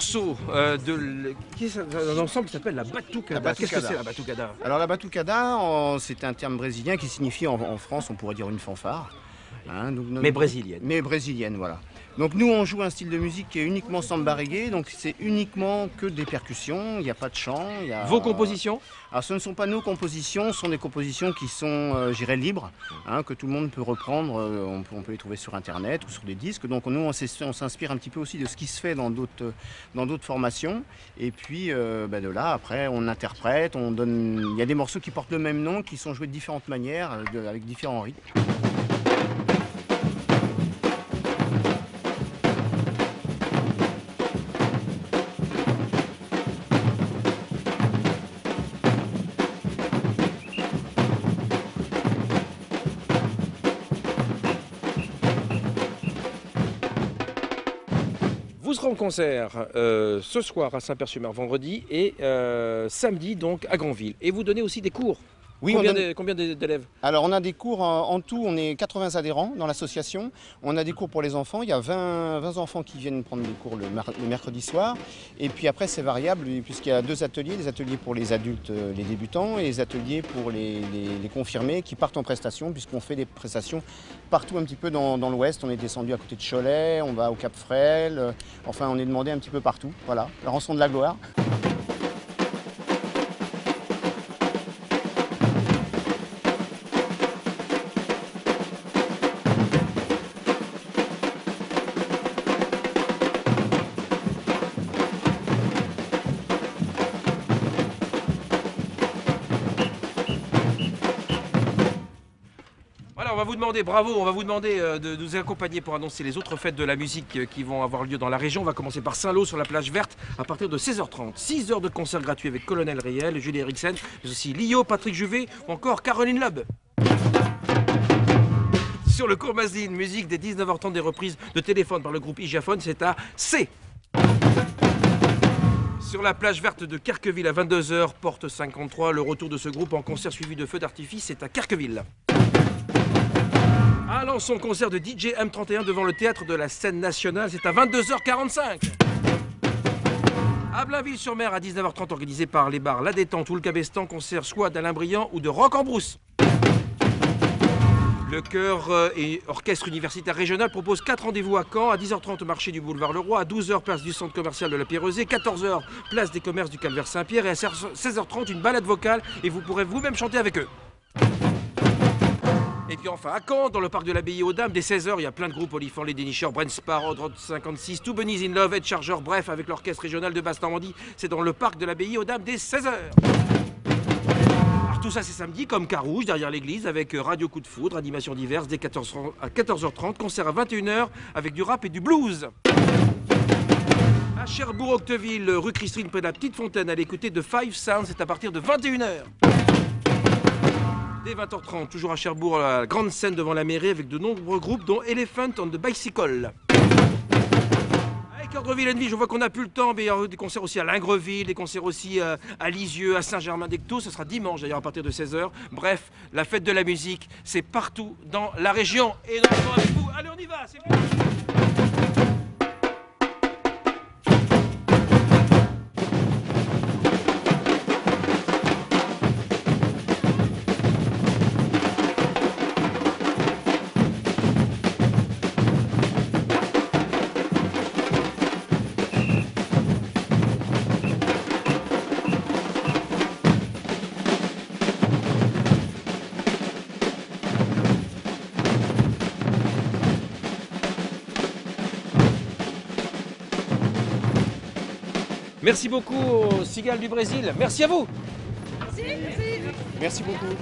morceau d'un ensemble qui s'appelle la Batucada. Qu'est-ce que c'est la Batucada? Alors la batucada, c'est un terme brésilien qui signifie en France, on pourrait dire une fanfare. Hein, donc Mais brésilienne. Mais brésilienne, voilà. Donc nous, on joue un style de musique qui est uniquement samba reggae, donc c'est uniquement que des percussions, il n'y a pas de chant. Vos compositions? Alors ce ne sont pas nos compositions, ce sont des compositions qui sont, je dirais, libres, hein, que tout le monde peut reprendre, on peut les trouver sur Internet ou sur des disques. Donc nous, on s'inspire un petit peu aussi de ce qui se fait dans d'autres formations. Et puis de là, après, on interprète, il y a des morceaux qui portent le même nom, qui sont joués de différentes manières, avec différents rythmes. Vous serez en concert ce soir à Saint-Père-sur-Mer vendredi et samedi donc à Granville. Et vous donnez aussi des cours. Oui, combien d'élèves? Alors on a des cours en tout, on est 80 adhérents dans l'association. On a des cours pour les enfants, il y a 20 enfants qui viennent prendre des cours le mercredi soir. Et puis après c'est variable puisqu'il y a deux ateliers, des ateliers pour les adultes, les débutants, et les ateliers pour les confirmés qui partent en prestation, puisqu'on fait des prestations partout un petit peu dans l'ouest. On est descendu à côté de Cholet, on va au Cap Frêle, enfin on est demandé un petit peu partout. Voilà, la rançon de la gloire. Voilà, on va vous demander, bravo, on va vous demander de nous accompagner pour annoncer les autres fêtes de la musique qui vont avoir lieu dans la région. On va commencer par Saint-Lô sur la plage verte à partir de 16h30. 6 heures de concert gratuit avec Colonel Riel, Julie Eriksen, mais aussi Lio, Patrick Juvet ou encore Caroline Loeb. Sur le cours Mazine, musique des 19h30, des reprises de téléphone par le groupe Igiaphone, c'est à C. Sur la plage verte de Carqueville à 22h, porte 53, le retour de ce groupe en concert suivi de feux d'artifice, c'est à Carqueville. À Alençon, concert de DJ M31 devant le théâtre de la Scène Nationale, c'est à 22h45. À Blainville-sur-Mer à 19h30, organisé par les bars La Détente ou le Cabestan, concert soit d'Alain Briand ou de Rock en Brousse. Le chœur et orchestre universitaire régional propose 4 rendez-vous à Caen, à 10h30 marché du boulevard Leroy, à 12h place du centre commercial de la Pierrezée, 14h place des commerces du Calvaire Saint-Pierre et à 16h30 une balade vocale et vous pourrez vous-même chanter avec eux. Et puis enfin à Caen, dans le parc de l'Abbaye aux Dames, dès 16h, il y a plein de groupes, Olifant, Les Dénicheurs, Brent Spar, Road 56, Two Bunnies in Love, Ed Charger, bref, avec l'orchestre régional de Basse-Normandie, c'est dans le parc de l'Abbaye aux Dames dès 16h. Alors tout ça c'est samedi, comme Carouge, derrière l'église, avec Radio Coup de Foudre, animation diverses, dès 14h30, concert à 21h, avec du rap et du blues. À Cherbourg-Octeville, rue Christine, près de la Petite Fontaine, à l'écouter de Five Sounds, c'est à partir de 21h. Dès 20h30, toujours à Cherbourg, la grande scène devant la mairie avec de nombreux groupes dont Elephant on the Bicycle. Avec Ordreville Envie, je vois qu'on n'a plus le temps, mais il y aura des concerts aussi à Lingreville, des concerts aussi à Lisieux, à Saint-Germain-d'Ectot, ce sera dimanche d'ailleurs à partir de 16h. Bref, la fête de la musique, c'est partout dans la région. Et normalement avec vous, allez on y va, c'est bon. Merci beaucoup aux Cigales du Brésil. Merci à vous. Merci beaucoup.